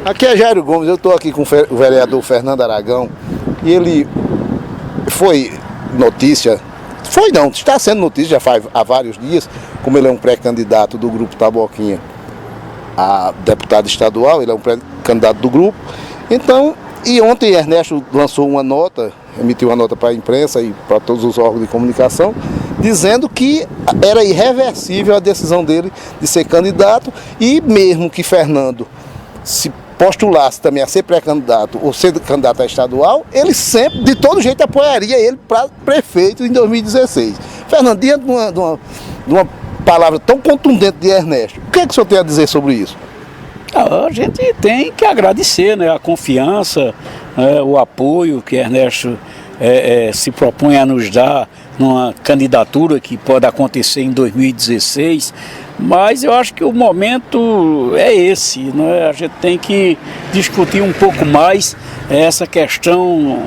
Aqui é Jairo Gomes, eu estou aqui com o vereador Fernando Aragão e ele foi notícia, está sendo notícia já há vários dias, como ele é um pré-candidato do grupo Taboquinha a deputado estadual, ele é um pré-candidato do grupo. Então, e ontem Ernesto lançou uma nota, emitiu uma nota para a imprensa e para todos os órgãos de comunicação, dizendo que era irreversível a decisão dele de ser candidato e mesmo que Fernando se postulasse também a ser pré-candidato ou ser candidato a estadual, ele sempre, de todo jeito, apoiaria ele para prefeito em 2016. Fernando, diante de uma palavra tão contundente de Ernesto, o que é que o senhor tem a dizer sobre isso? A gente tem que agradecer, né, a confiança, o apoio que Ernesto se propõe a nos dar numa candidatura que pode acontecer em 2016, mas eu acho que o momento é esse, né? A gente tem que discutir um pouco mais essa questão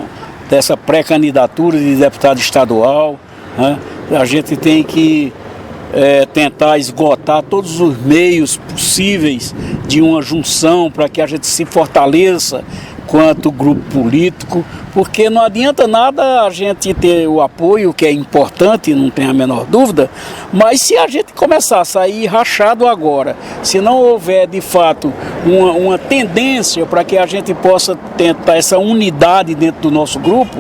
dessa pré-candidatura de deputado estadual, né? A gente tem que tentar esgotar todos os meios possíveis de uma junção para que a gente se fortaleça quanto grupo político, porque não adianta nada a gente ter o apoio, que é importante, não tem a menor dúvida, mas se a gente começar a sair rachado agora, se não houver de fato uma tendência para que a gente possa tentar essa unidade dentro do nosso grupo,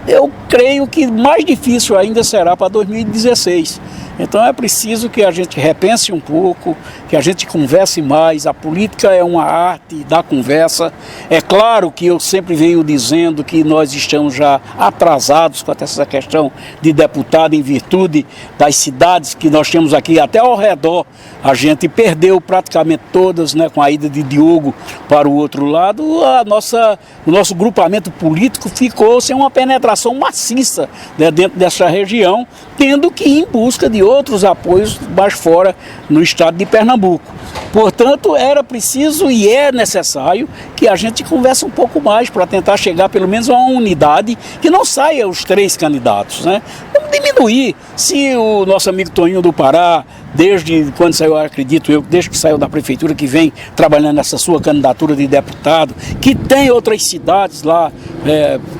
eu creio que mais difícil ainda será para 2016. Então é preciso que a gente repense um pouco, que a gente converse mais. A política é uma arte da conversa. É claro que eu sempre venho dizendo que nós estamos já atrasados com essa questão de deputado em virtude das cidades que nós temos aqui até ao redor. A gente perdeu praticamente todas, né, com a ida de Diogo para o outro lado. O nosso grupamento político ficou sem uma penetração maciça, né, dentro dessa região, tendo que ir em busca de outros apoios mais fora no estado de Pernambuco. Portanto, era preciso e é necessário que a gente converse um pouco mais para tentar chegar pelo menos a uma unidade que não saia os três candidatos, né? Vamos diminuir. Se o nosso amigo Toninho do Pará, desde quando saiu, acredito eu, desde que saiu da prefeitura, que vem trabalhando nessa sua candidatura de deputado, que tem outras cidades lá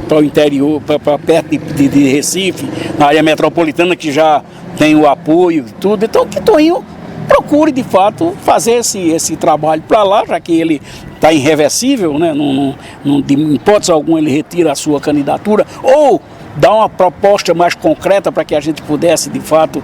para o interior, para perto de Recife, na área metropolitana, que já tem o apoio e tudo. Então que Toninho procure de fato fazer esse trabalho para lá, já que ele está irreversível, né? De hipótese alguma ele retira a sua candidatura, ou dá uma proposta mais concreta para que a gente pudesse, de fato,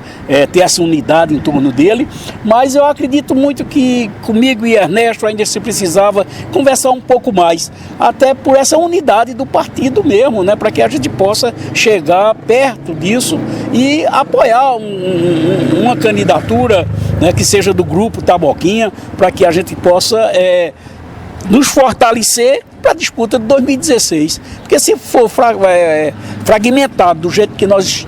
ter essa unidade em torno dele. Mas eu acredito muito que comigo e Ernesto ainda se precisava conversar um pouco mais, até por essa unidade do partido mesmo, né, para que a gente possa chegar perto disso e apoiar uma candidatura, né, que seja do grupo Taboquinha, para que a gente possa nos fortalecer para a disputa de 2016. Porque se for fragmentado do jeito que nós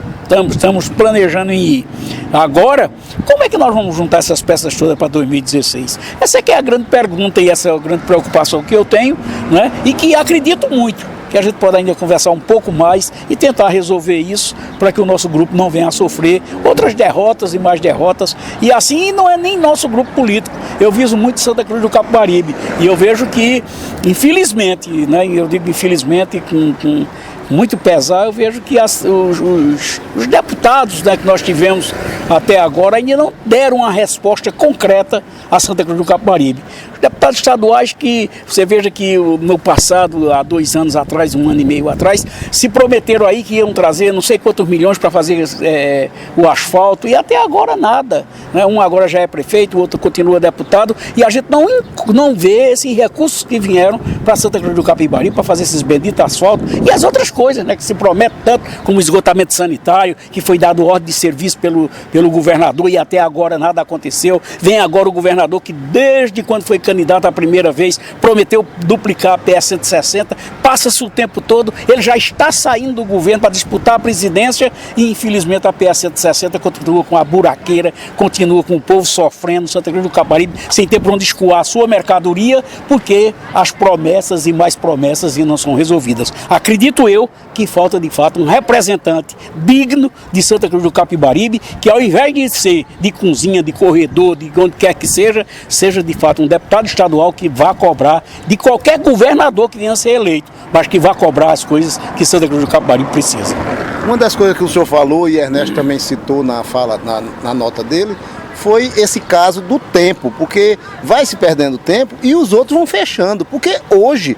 estamos planejando em ir agora, como é que nós vamos juntar essas peças todas para 2016? Essa é que é a grande pergunta e essa é a grande preocupação que eu tenho, né? E que acredito muito que a gente pode ainda conversar um pouco mais e tentar resolver isso para que o nosso grupo não venha a sofrer outras derrotas e mais derrotas. E assim não é nem nosso grupo político. Eu viso muito Santa Cruz do Capibaribe e eu vejo que, infelizmente, né, eu digo infelizmente com muito pesar, eu vejo que os deputados, né, que nós tivemos até agora ainda não deram uma resposta concreta a Santa Cruz do Capibaribe. Os deputados estaduais que você veja que no passado, há 2 anos atrás, 1 ano e meio atrás, se prometeram aí que iam trazer não sei quantos milhões para fazer o asfalto e até agora nada, né? Um agora já é prefeito, o outro continua deputado e a gente não vê esses recursos que vieram para Santa Cruz do Capibaribe para fazer esses benditos asfaltos e as outras coisas, né, que se promete tanto, como esgotamento sanitário, que foi dado ordem de serviço pelo governador e até agora nada aconteceu. Vem agora o governador que desde quando foi candidato a primeira vez prometeu duplicar a PS 160, passa-se o tempo todo, ele já está saindo do governo para disputar a presidência e infelizmente a PA 160 continua com a buraqueira, continua com o povo sofrendo, Santa Cruz do Capibaribe, sem ter para onde escoar a sua mercadoria, porque as promessas e mais promessas não são resolvidas. Acredito eu que falta de fato um representante digno de Santa Cruz do Capibaribe, que ao invés de ser de cozinha, de corredor, de onde quer que seja de fato um deputado estadual que vá cobrar de qualquer governador que venha a ser eleito, mas que vá cobrar as coisas que Santa Cruz do Capibaribe precisa. Uma das coisas que o senhor falou, e Ernesto também citou na fala, na nota dele, foi esse caso do tempo, porque vai se perdendo tempo e os outros vão fechando, porque hoje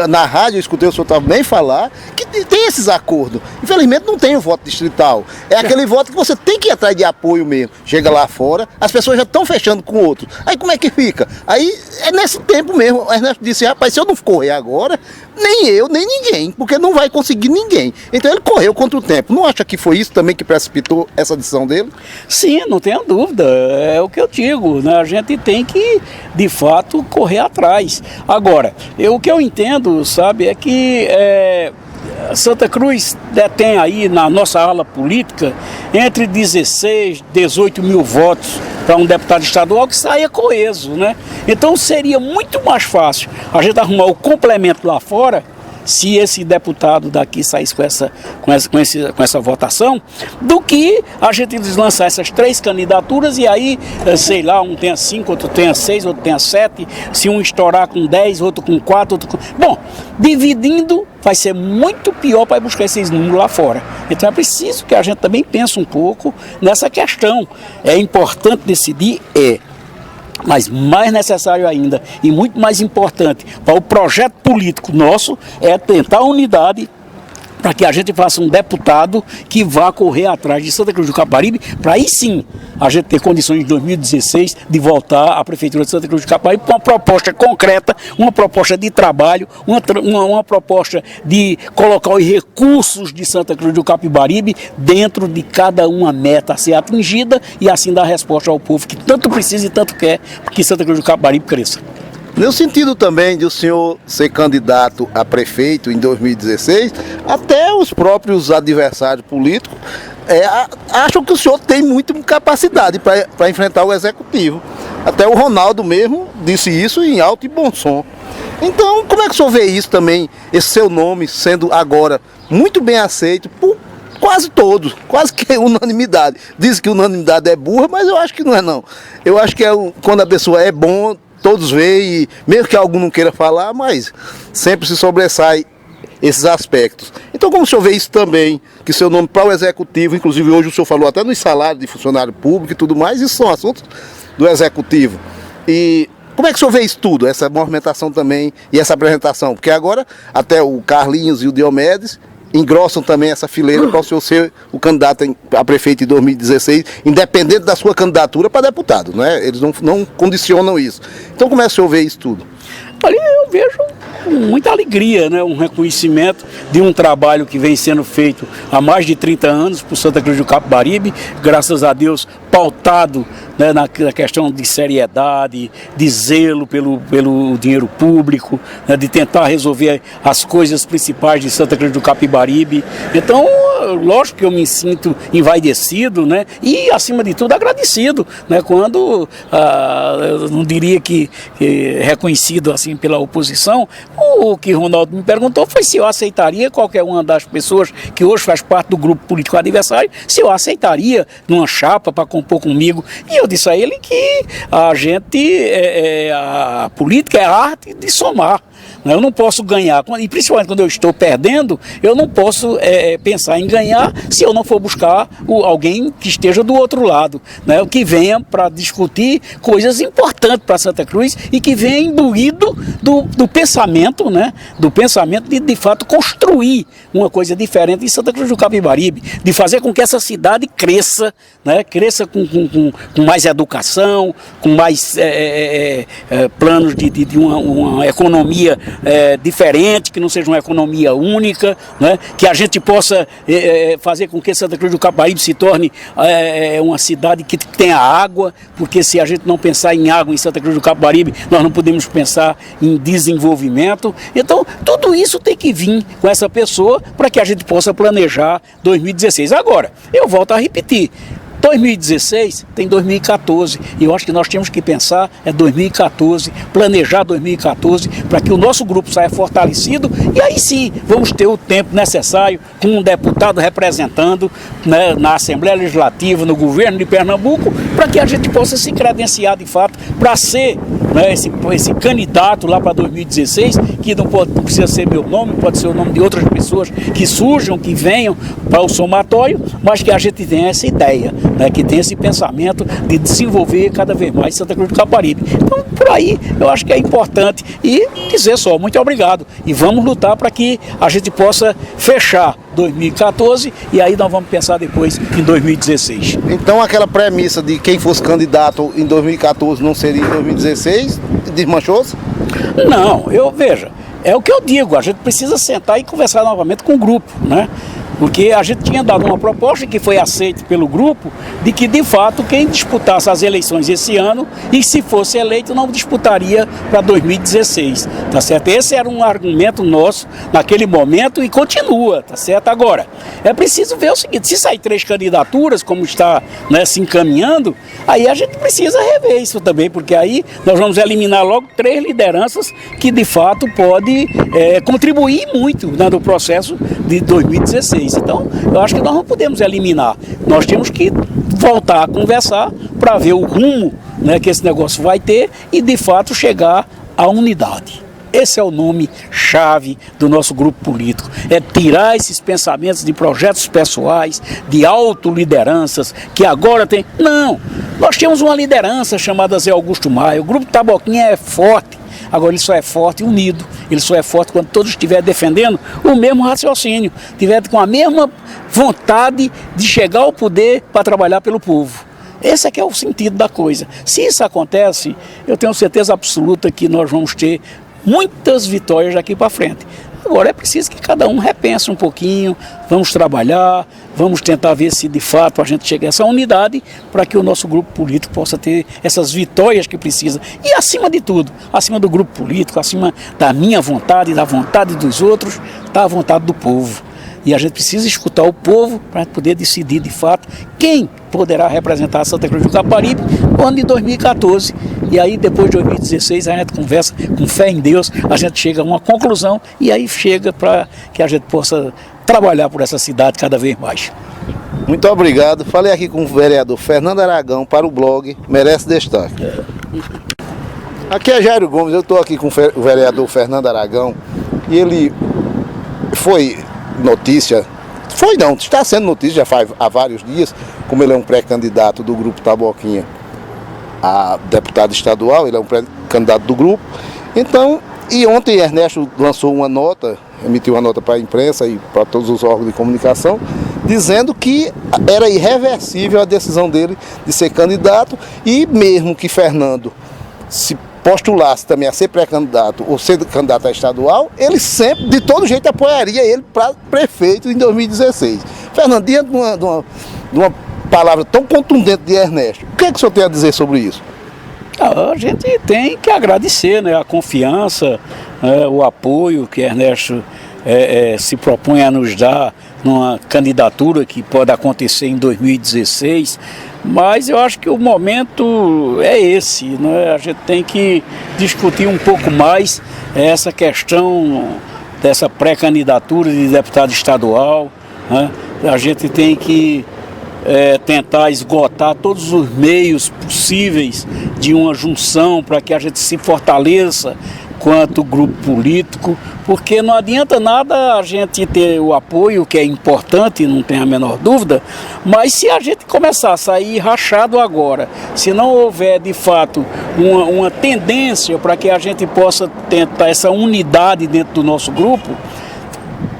na rádio eu escutei o senhor também falar que tem esses acordos. Infelizmente não tem o voto distrital. É aquele voto que você tem que ir atrás de apoio mesmo. Chega lá fora, as pessoas já estão fechando com outros. Aí como é que fica? Aí é nesse tempo mesmo. O Ernesto disse, rapaz, se eu não correr agora, nem eu, nem ninguém, porque não vai conseguir ninguém. Então ele correu contra o tempo. Não acha que foi isso também que precipitou essa decisão dele? Sim, não tenha dúvida. É o que eu digo, né? A gente tem que, de fato, correr atrás. Agora, o que eu entendo, sabe, é que Santa Cruz detém aí na nossa ala política entre 16 e 18 mil votos para um deputado estadual que saia coeso, né? Então seria muito mais fácil a gente arrumar o complemento lá fora, se esse deputado daqui saísse com essa votação, do que a gente lançar essas 3 candidaturas e aí, sei lá, um tenha 5, outro tenha 6, outro tenha 7, se um estourar com 10, outro com 4, outro com... Bom, dividindo vai ser muito pior para buscar esses números lá fora. Então é preciso que a gente também pense um pouco nessa questão. É importante decidir, mas mais necessário ainda e muito mais importante para o projeto político nosso é tentar a unidade para que a gente faça um deputado que vá correr atrás de Santa Cruz do Capibaribe, para aí sim a gente ter condições em 2016 de voltar à Prefeitura de Santa Cruz do Capibaribe com uma proposta concreta, uma proposta de trabalho, uma proposta de colocar os recursos de Santa Cruz do Capibaribe dentro de cada uma meta a ser atingida e assim dar resposta ao povo que tanto precisa e tanto quer que Santa Cruz do Capibaribe cresça. No sentido também de o senhor ser candidato a prefeito em 2016, até os próprios adversários políticos acham que o senhor tem muita capacidade para enfrentar o executivo. Até o Ronaldo mesmo disse isso em alto e bom som. Então, como é que o senhor vê isso também, esse seu nome sendo agora muito bem aceito por quase todos, quase que unanimidade. Diz que unanimidade é burra, mas eu acho que não é não. Eu acho que quando a pessoa é bom, todos veem, mesmo que algum não queira falar, mas sempre se sobressai esses aspectos. Então, como o senhor vê isso também, que seu nome para o executivo, inclusive hoje o senhor falou até nos salários de funcionário público e tudo mais, isso são assuntos do executivo. E como é que o senhor vê isso tudo, essa movimentação também e essa apresentação? Porque agora até o Carlinhos e o Diomedes engrossam também essa fileira para o senhor ser o candidato a prefeito em 2016, independente da sua candidatura para deputado, né? Eles não condicionam isso. Então como é que o senhor vê isso tudo? Olha, eu vejo com muita alegria, né? Um reconhecimento de um trabalho que vem sendo feito há mais de 30 anos por Santa Cruz do Capibaribe, graças a Deus pautado, né, na questão de seriedade, de zelo pelo dinheiro público, né, de tentar resolver as coisas principais de Santa Cruz do Capibaribe. Então, lógico que eu me sinto envaidecido, né, e acima de tudo agradecido, né, quando, eu não diria que reconhecido assim pela oposição. O que Ronaldo me perguntou foi se eu aceitaria qualquer uma das pessoas que hoje faz parte do grupo político adversário, se eu aceitaria numa chapa para compor comigo. E eu disse a ele que a política é a arte de somar. Eu não posso ganhar, e principalmente quando eu estou perdendo, eu não posso pensar em ganhar se eu não for buscar alguém que esteja do outro lado, né, que venha para discutir coisas importantes para Santa Cruz e que venha imbuído do pensamento, né, do pensamento de fato construir uma coisa diferente em Santa Cruz do Capibaribe, de fazer com que essa cidade cresça, né, cresça com mais educação, com mais planos de uma economia diferente, que não seja uma economia única, né? Que a gente possa fazer com que Santa Cruz do Capibaribe se torne uma cidade que tenha água, porque se a gente não pensar em água em Santa Cruz do Capibaribe, nós não podemos pensar em desenvolvimento. Então, tudo isso tem que vir com essa pessoa para que a gente possa planejar 2016. Agora, eu volto a repetir. 2016 tem 2014 e eu acho que nós temos que pensar 2014, planejar 2014 para que o nosso grupo saia fortalecido e aí sim vamos ter o tempo necessário com um deputado representando, né, na Assembleia Legislativa, no governo de Pernambuco, para que a gente possa se credenciar de fato para ser, né, esse candidato lá para 2016, que não precisa ser meu nome, pode ser o nome de outras pessoas que surjam, que venham para o somatório, mas que a gente tenha essa ideia, né, que tenha esse pensamento de desenvolver cada vez mais Santa Cruz do Caparibe. Então, por aí, eu acho que é importante e dizer só, muito obrigado. E vamos lutar para que a gente possa fechar 2014 e aí nós vamos pensar depois em 2016. Então aquela premissa de quem fosse candidato em 2014 não seria em 2016, desmanchou-se? Não, veja, é o que eu digo, a gente precisa sentar e conversar novamente com o grupo, né? Porque a gente tinha dado uma proposta que foi aceita pelo grupo de que, de fato, quem disputasse as eleições esse ano e se fosse eleito não disputaria para 2016, tá certo? Esse era um argumento nosso naquele momento e continua, tá certo? Agora, é preciso ver o seguinte, se sair 3 candidaturas, como está, né, se encaminhando, aí a gente precisa rever isso também, porque aí nós vamos eliminar logo 3 lideranças que, de fato, podem contribuir muito, né, no processo de 2016. Então, eu acho que nós não podemos eliminar. Nós temos que voltar a conversar para ver o rumo, né, que esse negócio vai ter e, de fato, chegar à unidade. Esse é o nome-chave do nosso grupo político. É tirar esses pensamentos de projetos pessoais, de autolideranças, que agora tem... Não! Nós temos uma liderança chamada Zé Augusto Maia. O Grupo Taboquinha é forte. Agora, ele só é forte e unido. Ele só é forte quando todos estiverem defendendo o mesmo raciocínio, estiverem com a mesma vontade de chegar ao poder para trabalhar pelo povo. Esse é que é o sentido da coisa. Se isso acontece, eu tenho certeza absoluta que nós vamos ter muitas vitórias daqui para frente. Agora é preciso que cada um repense um pouquinho, vamos trabalhar, vamos tentar ver se de fato a gente chega a essa unidade para que o nosso grupo político possa ter essas vitórias que precisa. E acima de tudo, acima do grupo político, acima da minha vontade, da vontade dos outros, está a vontade do povo. E a gente precisa escutar o povo para poder decidir de fato quem poderá representar Santa Cruz do Caparibe no ano de 2014. E aí depois de 2016 a gente conversa com fé em Deus, a gente chega a uma conclusão e aí chega para que a gente possa trabalhar por essa cidade cada vez mais. Muito obrigado. Falei aqui com o vereador Fernando Aragão para o blog Merece Destaque. Aqui é Jairo Gomes, eu estou aqui com o vereador Fernando Aragão e ele foi notícia, foi não, está sendo notícia já faz há vários dias, como ele é um pré-candidato do Grupo Taboquinha a deputado estadual, ele é um pré-candidato do grupo. Então, e ontem Ernesto lançou uma nota, emitiu uma nota para a imprensa e para todos os órgãos de comunicação, dizendo que era irreversível a decisão dele de ser candidato e mesmo que Fernando se postulasse também a ser pré-candidato ou ser candidato a estadual, ele sempre, de todo jeito, apoiaria ele para prefeito em 2016. Fernando, diante de uma palavra tão contundente de Ernesto, o que é que o senhor tem a dizer sobre isso? A gente tem que agradecer, né, a confiança, o apoio que Ernesto se propõe a nos dar numa candidatura que pode acontecer em 2016, mas eu acho que o momento é esse, né? A gente tem que discutir um pouco mais essa questão dessa pré-candidatura de deputado estadual, né? A gente tem que tentar esgotar todos os meios possíveis de uma junção para que a gente se fortaleça quanto grupo político, porque não adianta nada a gente ter o apoio, que é importante, não tem a menor dúvida, mas se a gente começar a sair rachado agora, se não houver de fato uma tendência para que a gente possa tentar essa unidade dentro do nosso grupo,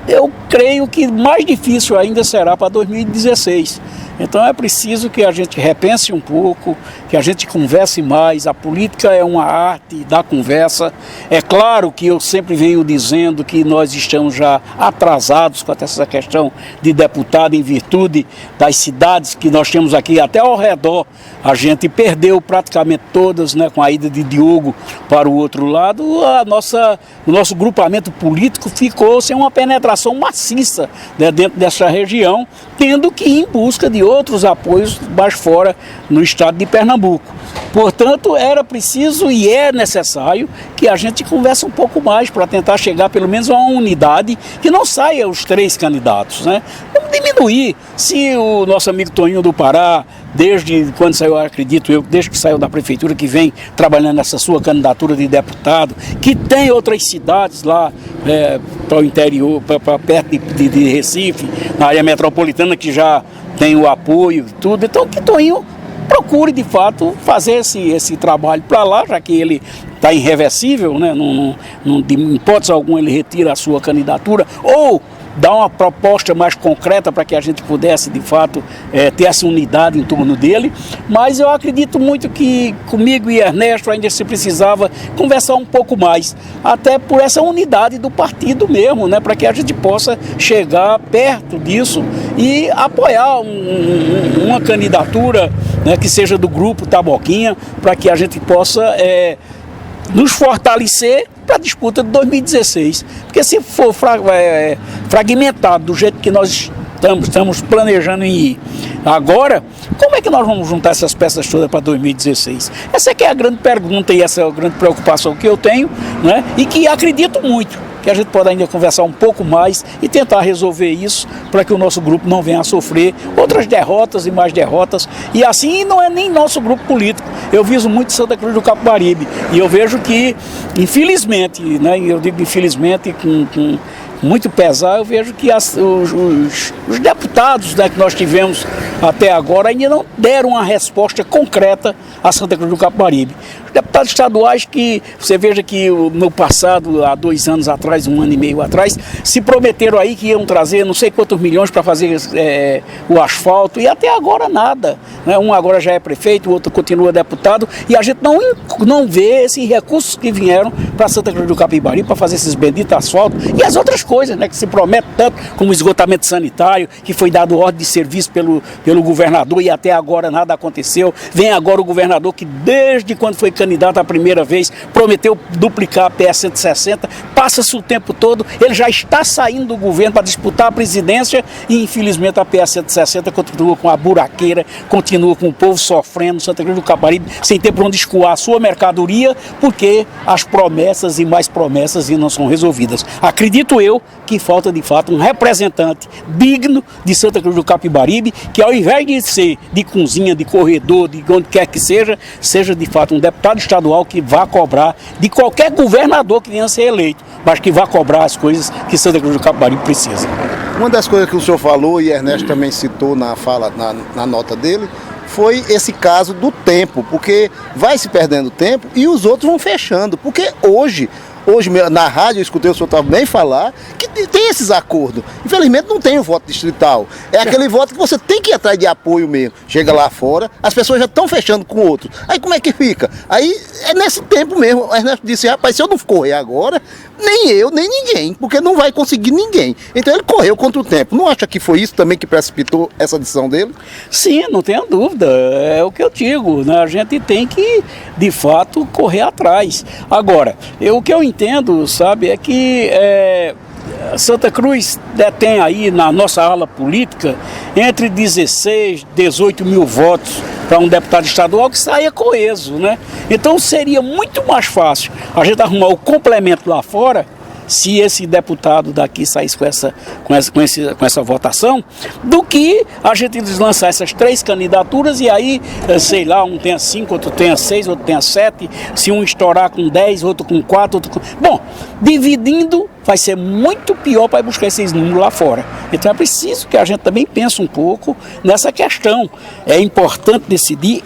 eu creio que mais difícil ainda será para 2016. Então é preciso que a gente repense um pouco, que a gente converse mais. A política é uma arte da conversa. É claro que eu sempre venho dizendo que nós estamos já atrasados com essa questão de deputado, em virtude das cidades que nós temos aqui até ao redor. A gente perdeu praticamente todas, né, com a ida de Diogo para o outro lado. O nosso grupamento político ficou sem uma penetração maciça, né, dentro dessa região, tendo que ir em busca de outros apoios mais fora no estado de Pernambuco. Portanto, era preciso e é necessário que a gente converse um pouco mais para tentar chegar pelo menos a uma unidade que não saia os 3 candidatos, né? Vamos diminuir. Se o nosso amigo Toninho do Pará, desde quando saiu, acredito eu, desde que saiu da prefeitura, que vem trabalhando nessa sua candidatura de deputado, que tem outras cidades lá para o interior, para perto de Recife, na área metropolitana, que já tem o apoio e tudo. Então, que Toninho procure, de fato, fazer esse trabalho para lá, já que ele está irreversível, né? De hipótese alguma ele retira a sua candidatura, ou dá uma proposta mais concreta para que a gente pudesse, de fato, ter essa unidade em torno dele. Mas eu acredito muito que comigo e Ernesto ainda se precisava conversar um pouco mais, até por essa unidade do partido mesmo, né, para que a gente possa chegar perto disso e apoiar uma candidatura, né, que seja do grupo Taboquinha, para que a gente possa nos fortalecer para a disputa de 2016. Porque se for fragmentado do jeito que nós estamos planejando em ir agora, como é que nós vamos juntar essas peças todas para 2016? Essa é que é a grande pergunta e essa é a grande preocupação que eu tenho, né? E que acredito muito que a gente pode ainda conversar um pouco mais e tentar resolver isso para que o nosso grupo não venha a sofrer outras derrotas e mais derrotas. E assim não é nem nosso grupo político. Eu viso muito Santa Cruz do Capibaribe e eu vejo que, infelizmente, né, eu digo infelizmente com muito pesar, eu vejo que os deputados, né, que nós tivemos até agora ainda não deram uma resposta concreta a Santa Cruz do Capibaribe. Os deputados estaduais que, você veja que no passado, há 2 anos atrás, 1 ano e meio atrás, se prometeram aí que iam trazer não sei quantos milhões para fazer o asfalto e até agora nada, né? Um agora já é prefeito, o outro continua deputado e a gente não vê esses recursos que vieram para Santa Cruz do Capibaribe para fazer esses benditos asfaltos e as outras coisas, né, que se promete tanto, como esgotamento sanitário, que foi dado ordem de serviço pelo governador e até agora nada aconteceu. Vem agora o governador que desde quando foi candidato a primeira vez prometeu duplicar a PS 160, passa-se o tempo todo, ele já está saindo do governo para disputar a presidência e infelizmente a PS 160 continua com a buraqueira, continua com o povo sofrendo, Santa Cruz do Capibaribe sem ter por onde escoar a sua mercadoria, porque as promessas e mais promessas não são resolvidas. Acredito eu que falta de fato um representante digno de Santa Cruz do Capibaribe, que ao invés de ser de cozinha, de corredor, de onde quer que seja de fato um deputado estadual que vá cobrar de qualquer governador que venha a ser eleito, mas que vá cobrar as coisas que Santa Cruz do Capibaribe precisa. Uma das coisas que o senhor falou, e Ernesto também citou na fala, na nota dele, foi esse caso do tempo, porque vai se perdendo tempo e os outros vão fechando, porque hoje na rádio eu escutei o senhor também falar que tem esses acordos. Infelizmente não tem o voto distrital. É aquele voto que você tem que ir atrás de apoio mesmo. Chega lá fora, as pessoas já estão fechando com outro. Aí como é que fica? Aí é nesse tempo mesmo. O Ernesto disse, rapaz, se eu não correr agora, nem eu, nem ninguém, porque não vai conseguir ninguém. Então ele correu contra o tempo. Não acha que foi isso também que precipitou essa decisão dele? Sim, não tenha dúvida. É o que eu digo, né? A gente tem que, de fato, correr atrás. Agora, o que eu entendo, sabe, é que Santa Cruz detém aí na nossa ala política entre 16 e 18 mil votos para um deputado estadual que saia coeso, né? Então seria muito mais fácil a gente arrumar o complemento lá fora, se esse deputado daqui saísse com essa votação, do que a gente lançar essas 3 candidaturas e aí, sei lá, um tenha 5, outro tenha 6, outro tenha 7, se um estourar com 10, outro com 4, outro com... Bom, dividindo vai ser muito pior para buscar esses números lá fora. Então é preciso que a gente também pense um pouco nessa questão. É importante decidir,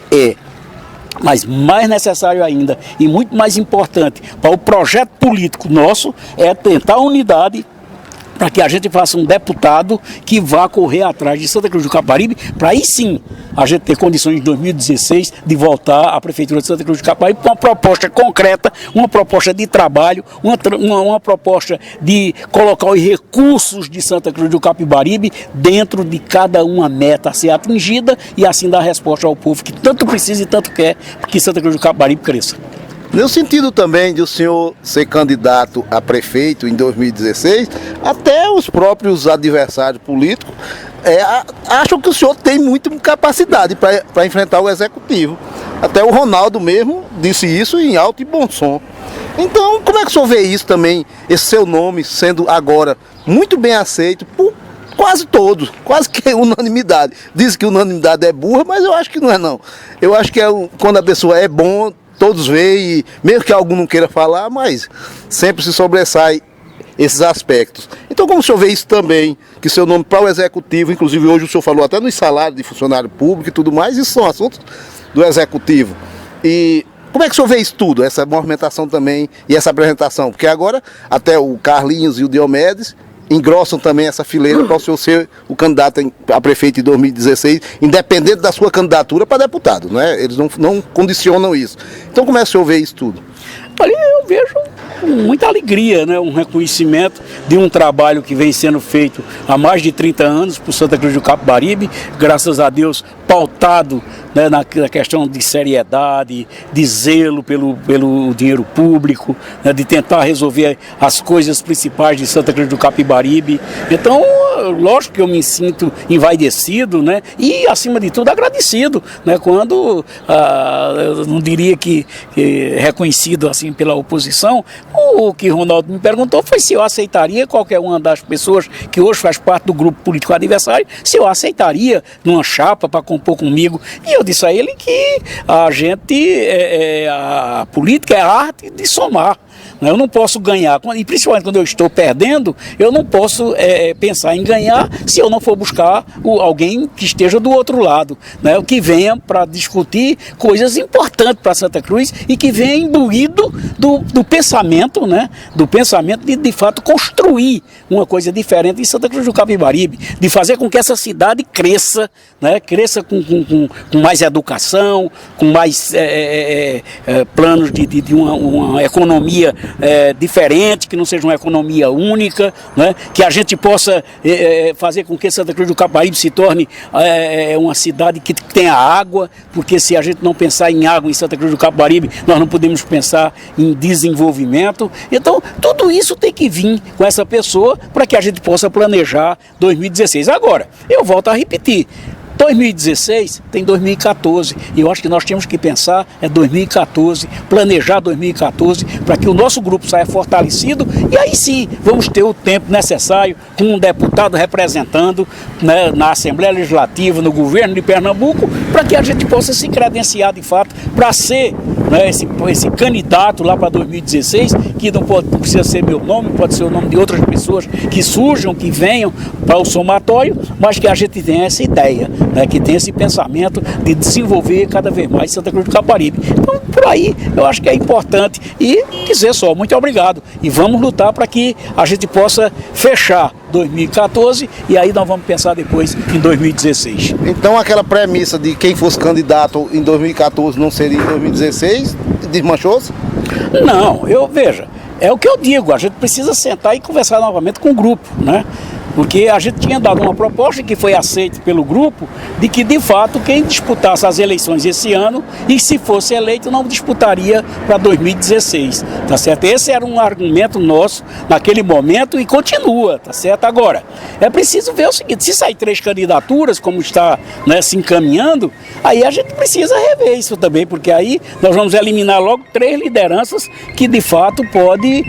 mas mais necessário ainda e muito mais importante para o projeto político nosso é tentar a unidade para que a gente faça um deputado que vá correr atrás de Santa Cruz do Capibaribe, para aí sim a gente ter condições em 2016 de voltar à Prefeitura de Santa Cruz do Capibaribe com uma proposta concreta, uma proposta de trabalho, uma proposta de colocar os recursos de Santa Cruz do Capibaribe dentro de cada uma meta a ser atingida e assim dar resposta ao povo que tanto precisa e tanto quer que Santa Cruz do Capibaribe cresça. No sentido também de o senhor ser candidato a prefeito em 2016, até os próprios adversários políticos acham que o senhor tem muita capacidade para enfrentar o executivo. Até o Ronaldo mesmo disse isso em alto e bom som. Então, como é que o senhor vê isso também, esse seu nome sendo agora muito bem aceito por quase todos, quase que unanimidade. Diz que unanimidade é burra, mas eu acho que não é não. Eu acho que quando a pessoa é bom, todos veem, mesmo que algum não queira falar, mas sempre se sobressai esses aspectos. Então, como o senhor vê isso também, que seu nome para o executivo, inclusive hoje o senhor falou até nos salários de funcionário público e tudo mais, isso são assuntos do executivo. E como é que o senhor vê isso tudo, essa movimentação também e essa apresentação? Porque agora até o Carlinhos e o Diomedes engrossam também essa fileira para o senhor ser o candidato a prefeito em 2016, independente da sua candidatura para deputado, não é? Eles não condicionam isso. Então como é que o senhor vê isso tudo? Olha, eu vejo com muita alegria, né, um reconhecimento de um trabalho que vem sendo feito há mais de 30 anos por Santa Cruz do Capibaribe, graças a Deus pautado, né, na questão de seriedade, de zelo pelo dinheiro público, né, de tentar resolver as coisas principais de Santa Cruz do Capibaribe. Então, lógico que eu me sinto envaidecido, né, e acima de tudo agradecido, né, quando, eu não diria que reconhecido assim pela oposição. O que Ronaldo me perguntou foi se eu aceitaria qualquer uma das pessoas que hoje faz parte do grupo político adversário, se eu aceitaria numa chapa para compor comigo. E eu disse a ele que a política é a arte de somar. Eu não posso ganhar, e principalmente quando eu estou perdendo, eu não posso pensar em ganhar se eu não for buscar alguém que esteja do outro lado, né, que venha para discutir coisas importantes para Santa Cruz e que venha imbuído do pensamento, né, do pensamento de fato construir uma coisa diferente em Santa Cruz do Capibaribe, de fazer com que essa cidade cresça, né, cresça com mais educação, com mais planos de uma economia diferente, que não seja uma economia única, né? Que a gente possa fazer com que Santa Cruz do Capibaribe se torne uma cidade que tenha água, porque se a gente não pensar em água em Santa Cruz do Capibaribe, nós não podemos pensar em desenvolvimento. Então, tudo isso tem que vir com essa pessoa para que a gente possa planejar 2016. Agora, eu volto a repetir, 2016 tem 2014 e eu acho que nós temos que pensar 2014, planejar 2014 para que o nosso grupo saia fortalecido e aí sim vamos ter o tempo necessário com um deputado representando, né, na Assembleia Legislativa, no governo de Pernambuco, para que a gente possa se credenciar de fato para ser, né, esse candidato lá para 2016, que não precisa ser meu nome, pode ser o nome de outras pessoas que surjam, que venham para o somatório, mas que a gente tenha essa ideia, né, que tenha esse pensamento de desenvolver cada vez mais Santa Cruz do Capibaribe. Então, por aí, eu acho que é importante e dizer só, muito obrigado. E vamos lutar para que a gente possa fechar 2014 e aí nós vamos pensar depois em 2016. Então aquela premissa de quem fosse candidato em 2014 não seria em 2016, desmanchou-se? Não, veja, é o que eu digo, a gente precisa sentar e conversar novamente com o grupo, né? Porque a gente tinha dado uma proposta que foi aceita pelo grupo de que, de fato, quem disputasse as eleições esse ano e se fosse eleito não disputaria para 2016, tá certo? Esse era um argumento nosso naquele momento e continua, tá certo? Agora, é preciso ver o seguinte, se sair 3 candidaturas, como está, né, se encaminhando, aí a gente precisa rever isso também, porque aí nós vamos eliminar logo 3 lideranças que, de fato, podem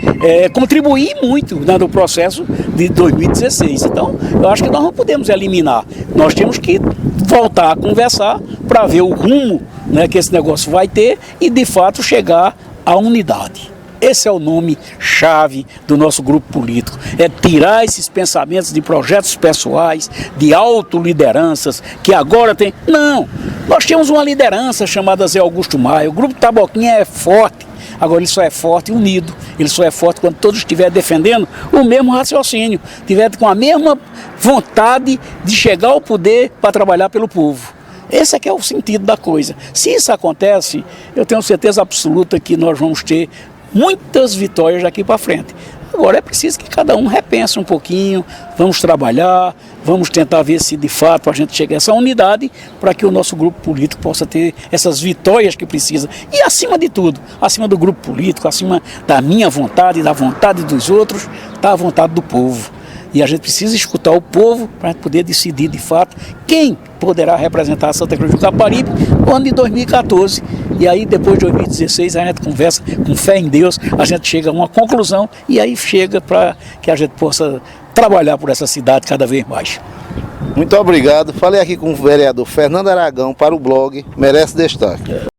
contribuir muito, né, no processo de 2016. Então, eu acho que nós não podemos eliminar. Nós temos que voltar a conversar para ver o rumo, né, que esse negócio vai ter e, de fato, chegar à unidade. Esse é o nome-chave do nosso grupo político. É tirar esses pensamentos de projetos pessoais, de autolideranças, que agora tem... Não! Nós temos uma liderança chamada Zé Augusto Maia. O Grupo Taboquinha é forte. Agora ele só é forte unido, ele só é forte quando todos estiverem defendendo o mesmo raciocínio, estiverem com a mesma vontade de chegar ao poder para trabalhar pelo povo. Esse é que é o sentido da coisa. Se isso acontece, eu tenho certeza absoluta que nós vamos ter muitas vitórias daqui para frente. Agora é preciso que cada um repense um pouquinho, vamos trabalhar, vamos tentar ver se de fato a gente chega a essa unidade para que o nosso grupo político possa ter essas vitórias que precisa. E acima de tudo, acima do grupo político, acima da minha vontade, da vontade dos outros, está a vontade do povo. E a gente precisa escutar o povo para poder decidir de fato quem poderá representar Santa Cruz do Capibaribe no ano de 2014. E aí depois de 2016 a gente conversa com fé em Deus, a gente chega a uma conclusão e aí chega para que a gente possa trabalhar por essa cidade cada vez mais. Muito obrigado. Falei aqui com o vereador Fernando Aragão para o blog Merece Destaque.